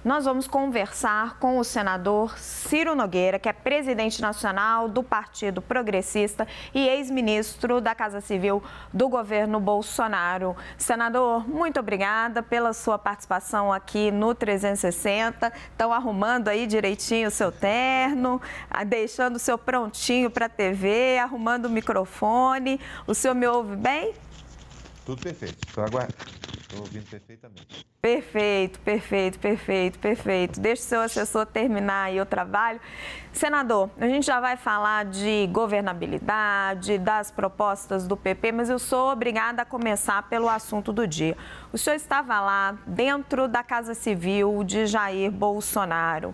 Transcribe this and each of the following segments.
nós vamos conversar com o senador Ciro Nogueira, que é presidente nacional do Partido Progressista e ex-ministro da Casa Civil do governo Bolsonaro. Senador, muito obrigada pela sua participação aqui no 360. Estão arrumando aí direitinho o seu terno, deixando o seu prontinho para a TV, arrumando o microfone. O senhor me ouve bem? Tudo perfeito. Estou ouvindo perfeitamente. Perfeito. Deixa o seu assessor terminar aí o trabalho. Senador, a gente já vai falar de governabilidade, das propostas do PP, mas eu sou obrigada a começar pelo assunto do dia. O senhor estava lá dentro da Casa Civil de Jair Bolsonaro.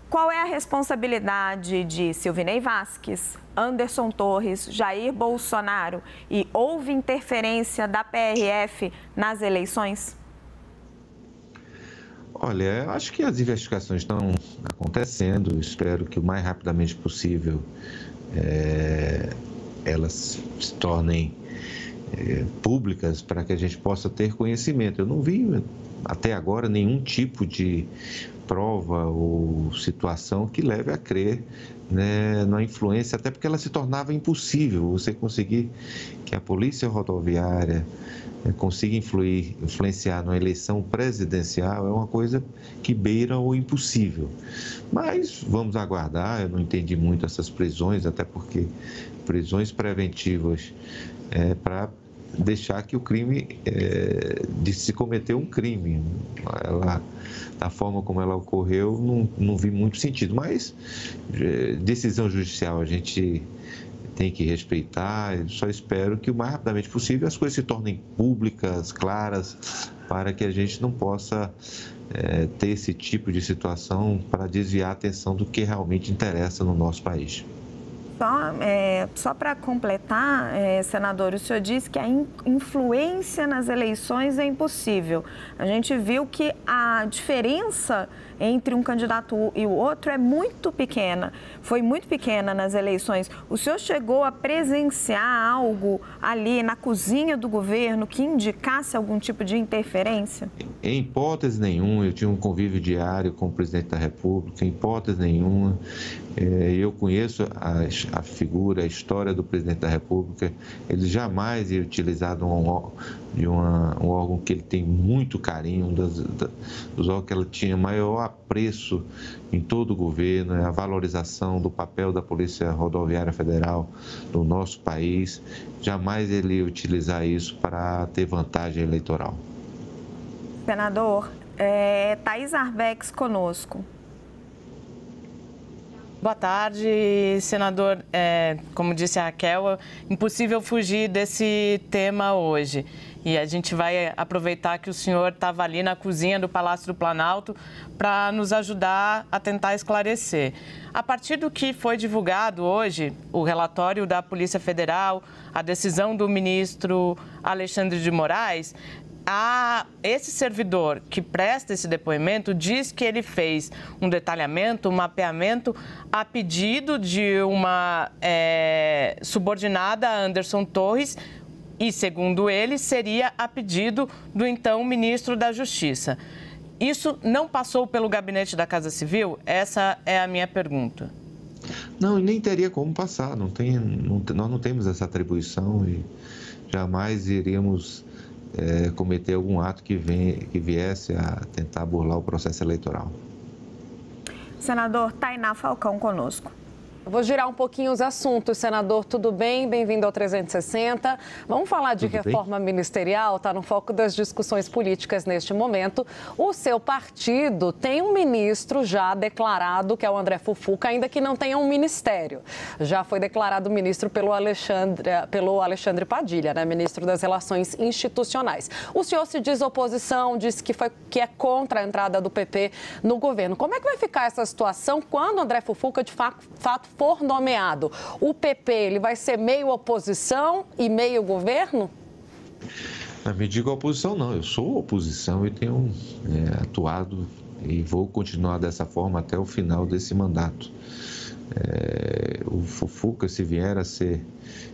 Qual é a responsabilidade de Silvinei Vasquez, Anderson Torres, Jair Bolsonaro e houve interferência da PRF nas eleições? Olha, acho que as investigações estão acontecendo, espero que o mais rapidamente possível elas se tornem públicas para que a gente possa ter conhecimento. Eu não vi até agora nenhum tipo de prova ou situação que leve a crer, né, na influência, até porque ela se tornava impossível você conseguir que a Polícia Rodoviária consiga influenciar numa eleição presidencial, é uma coisa que beira o impossível. Mas vamos aguardar, eu não entendi muito essas prisões, até porque prisões preventivas para deixar que o crime, de se cometer um crime, da forma como ela ocorreu, não vi muito sentido. Mas decisão judicial a gente tem que respeitar, eu só espero que o mais rapidamente possível as coisas se tornem públicas, claras, para que a gente não possa ter esse tipo de situação para desviar a atenção do que realmente interessa no nosso país. Só para completar, senador, o senhor disse que a influência nas eleições é impossível. A gente viu que a diferença entre um candidato e o outro é muito pequena, foi muito pequena nas eleições. O senhor chegou a presenciar algo ali na cozinha do governo que indicasse algum tipo de interferência? Em hipótese nenhuma, eu tinha um convívio diário com o presidente da República, em hipótese nenhuma. Eu conheço a figura, a história do presidente da República. Ele jamais ia utilizar um órgão que ele tem muito carinho, dos órgãos que ele tinha maior apreço em todo o governo, a valorização do papel da Polícia Rodoviária Federal no nosso país. Jamais ele ia utilizar isso para ter vantagem eleitoral. Senador, Thaís Arbex conosco. Boa tarde, senador. Como disse a Raquel, é impossível fugir desse tema hoje. E a gente vai aproveitar que o senhor estava ali na cozinha do Palácio do Planalto para nos ajudar a tentar esclarecer. A partir do que foi divulgado hoje, o relatório da Polícia Federal, a decisão do ministro Alexandre de Moraes, esse servidor que presta esse depoimento diz que ele fez um detalhamento, um mapeamento a pedido de uma subordinada a Anderson Torres e, segundo ele, seria a pedido do então ministro da Justiça. Isso não passou pelo gabinete da Casa Civil? Essa é a minha pergunta. Não, e nem teria como passar. Nós não temos essa atribuição e jamais iríamos cometer algum ato que viesse a tentar burlar o processo eleitoral. Senador Tainá Falcão conosco. Eu vou girar um pouquinho os assuntos, senador. Tudo bem? Bem-vindo ao 360. Vamos falar de reforma ministerial, está no foco das discussões políticas neste momento. O seu partido tem um ministro já declarado, que é o André Fufuca, ainda que não tenha um ministério. Já foi declarado ministro pelo Alexandre Padilha, né? Ministro das Relações Institucionais. O senhor se diz oposição, disse que é contra a entrada do PP no governo. Como é que vai ficar essa situação quando o André Fufuca, de fato, for nomeado? O PP, ele vai ser meio oposição e meio governo? Não me diga oposição, não. Eu sou oposição e tenho atuado e vou continuar dessa forma até o final desse mandato. O Fufuca, se vier a ser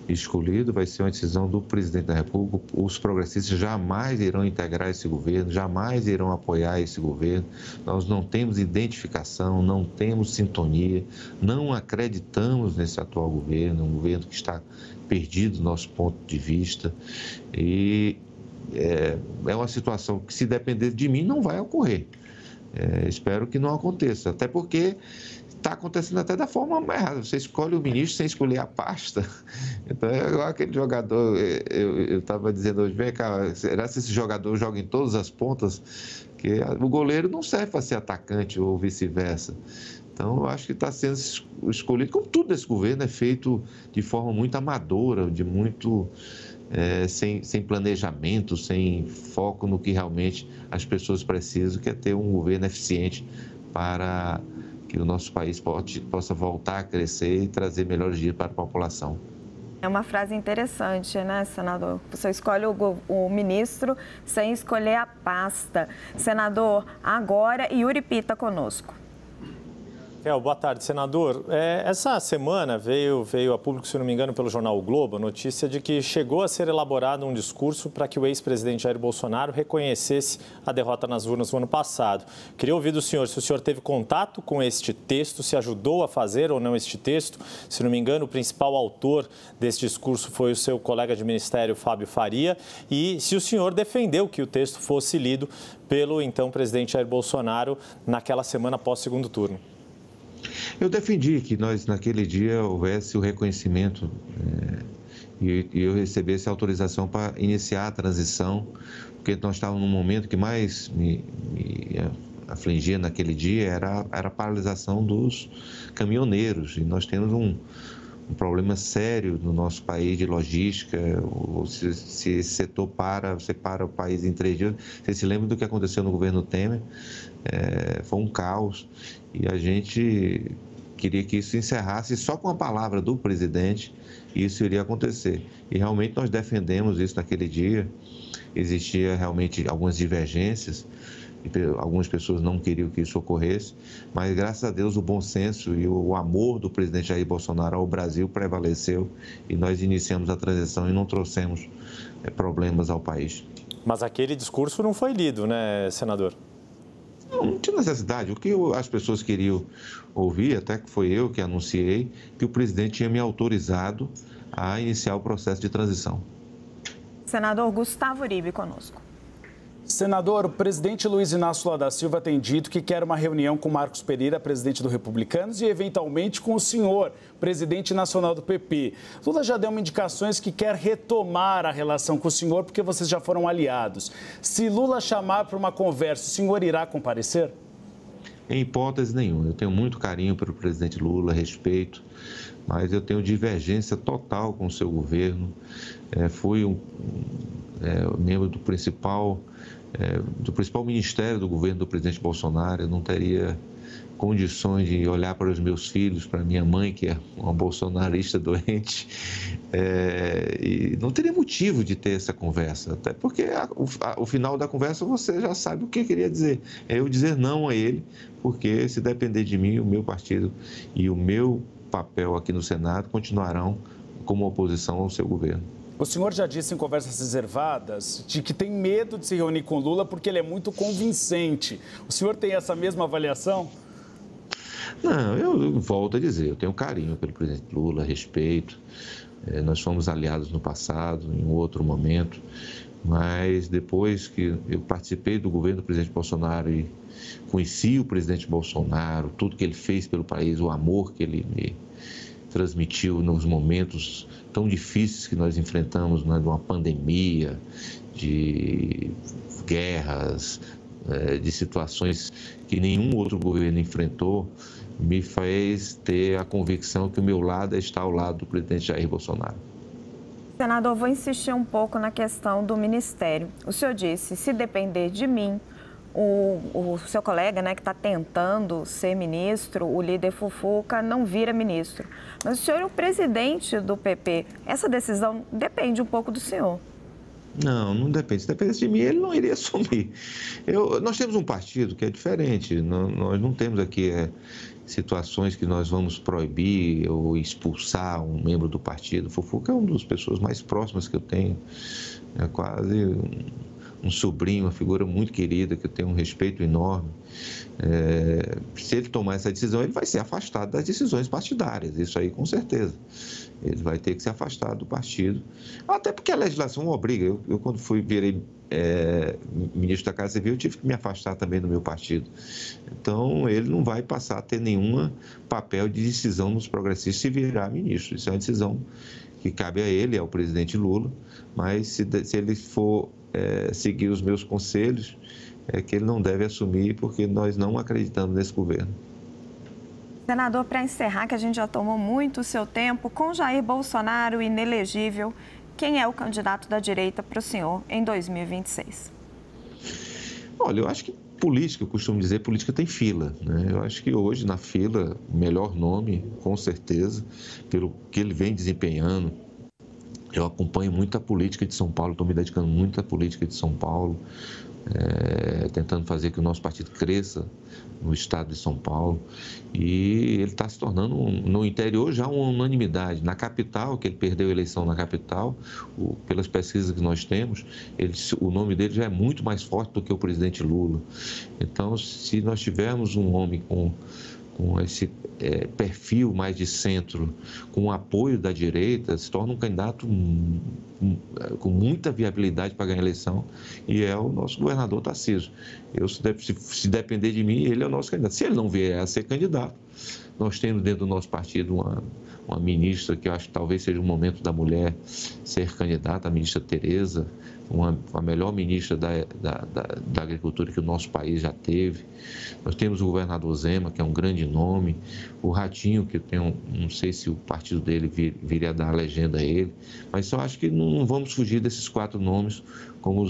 escolhido, vai ser uma decisão do presidente da República. Os progressistas jamais irão integrar esse governo, jamais irão apoiar esse governo. Nós não temos identificação, não temos sintonia, não acreditamos nesse atual governo, um governo que está perdido do nosso ponto de vista. E é uma situação que, se depender de mim, não vai ocorrer. Espero que não aconteça, até porque está acontecendo até da forma errada. Você escolhe o ministro sem escolher a pasta. Então, é igual aquele jogador, eu estava dizendo hoje, vem cá, será que esse jogador joga em todas as pontas? Porque o goleiro não serve para ser atacante ou vice-versa. Então, eu acho que está sendo escolhido, como tudo desse governo é feito de forma muito amadora, de muito... sem planejamento, sem foco no que realmente as pessoas precisam, que é ter um governo eficiente para que o nosso país possa voltar a crescer e trazer melhores dias para a população. É uma frase interessante, né, senador? Você escolhe o ministro sem escolher a pasta. Senador, agora Yuri Pita conosco. Boa tarde, senador. Essa semana veio a público, se não me engano, pelo jornal O Globo, a notícia de que chegou a ser elaborado um discurso para que o ex-presidente Jair Bolsonaro reconhecesse a derrota nas urnas no ano passado. Queria ouvir do senhor se o senhor teve contato com este texto, se ajudou a fazer ou não este texto. Se não me engano, o principal autor desse discurso foi o seu colega de ministério, Fábio Faria, e se o senhor defendeu que o texto fosse lido pelo então presidente Jair Bolsonaro naquela semana após o segundo turno. Eu defendi que nós, naquele dia, houvesse o reconhecimento e eu recebesse a autorização para iniciar a transição, porque nós estávamos num momento que mais me afligia naquele dia era a paralisação dos caminhoneiros. E nós temos um problema sério no nosso país de logística. Se esse setor você para o país em 3 dias. Você se lembra do que aconteceu no governo Temer? Foi um caos e a gente queria que isso encerrasse só com a palavra do presidente, e isso iria acontecer. E realmente nós defendemos isso naquele dia. Existia realmente algumas divergências, algumas pessoas não queriam que isso ocorresse, mas graças a Deus o bom senso e o amor do presidente Jair Bolsonaro ao Brasil prevaleceu e nós iniciamos a transição e não trouxemos problemas ao país. Mas aquele discurso não foi lido, né, senador? Não tinha necessidade. O que as pessoas queriam ouvir, até que foi eu que anunciei, que o presidente tinha me autorizado a iniciar o processo de transição. Senador Gustavo Uribe conosco. Senador, o presidente Luiz Inácio Lula da Silva tem dito que quer uma reunião com Marcos Pereira, presidente do Republicanos, e eventualmente com o senhor, presidente nacional do PP. Lula já deu indicações que quer retomar a relação com o senhor porque vocês já foram aliados. Se Lula chamar para uma conversa, o senhor irá comparecer? Em hipótese nenhuma. Eu tenho muito carinho pelo presidente Lula, respeito, mas eu tenho divergência total com o seu governo. Fui membro do principal ministério do governo do presidente Bolsonaro. Eu não teria condições de olhar para os meus filhos, para minha mãe, que é uma bolsonarista doente, e não teria motivo de ter essa conversa, até porque o final da conversa você já sabe o que eu queria dizer. É eu dizer não a ele, porque se depender de mim, o meu partido e o meu papel aqui no Senado continuarão como oposição ao seu governo. O senhor já disse em conversas reservadas de que tem medo de se reunir com Lula porque ele é muito convincente. O senhor tem essa mesma avaliação? Não, eu volto a dizer, eu tenho carinho pelo presidente Lula, respeito. Nós fomos aliados no passado, em outro momento, mas depois que eu participei do governo do presidente Bolsonaro e conheci o presidente Bolsonaro, tudo que ele fez pelo país, o amor que ele me transmitiu nos momentos tão difíceis que nós enfrentamos, né, de uma pandemia, de guerras, de situações que nenhum outro governo enfrentou, me fez ter a convicção que o meu lado é estar ao lado do presidente Jair Bolsonaro. Senador, vou insistir um pouco na questão do ministério. O senhor disse, se depender de mim, o seu colega, né, que está tentando ser ministro, o líder Fufuca, não vira ministro. Mas o senhor é o presidente do PP. Essa decisão depende um pouco do senhor. Não depende. Se dependesse de mim, ele não iria assumir. Nós temos um partido que é diferente. Nós não temos aqui situações que nós vamos proibir ou expulsar um membro do partido. Fufuca é uma das pessoas mais próximas que eu tenho, é quase um sobrinho, uma figura muito querida, que eu tenho um respeito enorme. Se ele tomar essa decisão, ele vai ser afastado das decisões partidárias, isso aí com certeza. Ele vai ter que se afastar do partido, até porque a legislação obriga. Eu quando virei ministro da Casa Civil, eu tive que me afastar também do meu partido. Então, ele não vai passar a ter nenhum papel de decisão nos progressistas se virar ministro. Isso é uma decisão que cabe a ele, ao presidente Lula, mas se ele for seguir os meus conselhos, é que ele não deve assumir, porque nós não acreditamos nesse governo. Senador, para encerrar, que a gente já tomou muito o seu tempo, com Jair Bolsonaro inelegível, quem é o candidato da direita para o senhor em 2026? Olha, eu acho que política, eu costumo dizer, política tem fila, né? Eu acho que hoje na fila, o melhor nome, com certeza, pelo que ele vem desempenhando. Eu acompanho muito a política de São Paulo, estou me dedicando muito à política de São Paulo, tentando fazer que o nosso partido cresça no estado de São Paulo, e ele está se tornando, no interior, já uma unanimidade. Na capital, que ele perdeu a eleição na capital, pelas pesquisas que nós temos, o nome dele já é muito mais forte do que o presidente Lula. Então, se nós tivermos um homem com esse perfil mais de centro, com o apoio da direita, se torna um candidato com muita viabilidade para ganhar a eleição, e é o nosso governador Tarcísio. Se depender de mim, ele é o nosso candidato. Se ele não vier a ser candidato, nós temos dentro do nosso partido uma ministra que eu acho que talvez seja o momento da mulher ser candidata, a ministra Tereza, a melhor ministra da agricultura que o nosso país já teve. Nós temos o governador Zema, que é um grande nome, o Ratinho, que eu tenho, não sei se o partido dele viria a dar a legenda a ele, mas só acho que não vamos fugir desses 4 nomes como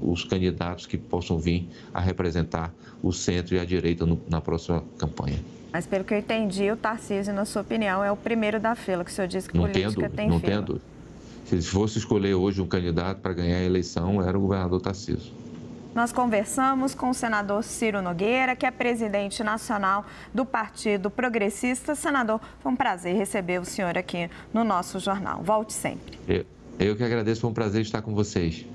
os candidatos que possam vir a representar o centro e a direita na próxima campanha. Mas pelo que eu entendi, o Tarcísio, na sua opinião, é o primeiro da fila, que o senhor disse que política tem fila. Não tenho dúvida. Se fosse escolher hoje um candidato para ganhar a eleição, era o governador Tarcísio. Nós conversamos com o senador Ciro Nogueira, que é presidente nacional do Partido Progressista. Senador, foi um prazer receber o senhor aqui no nosso jornal. Volte sempre. Eu que agradeço, foi um prazer estar com vocês.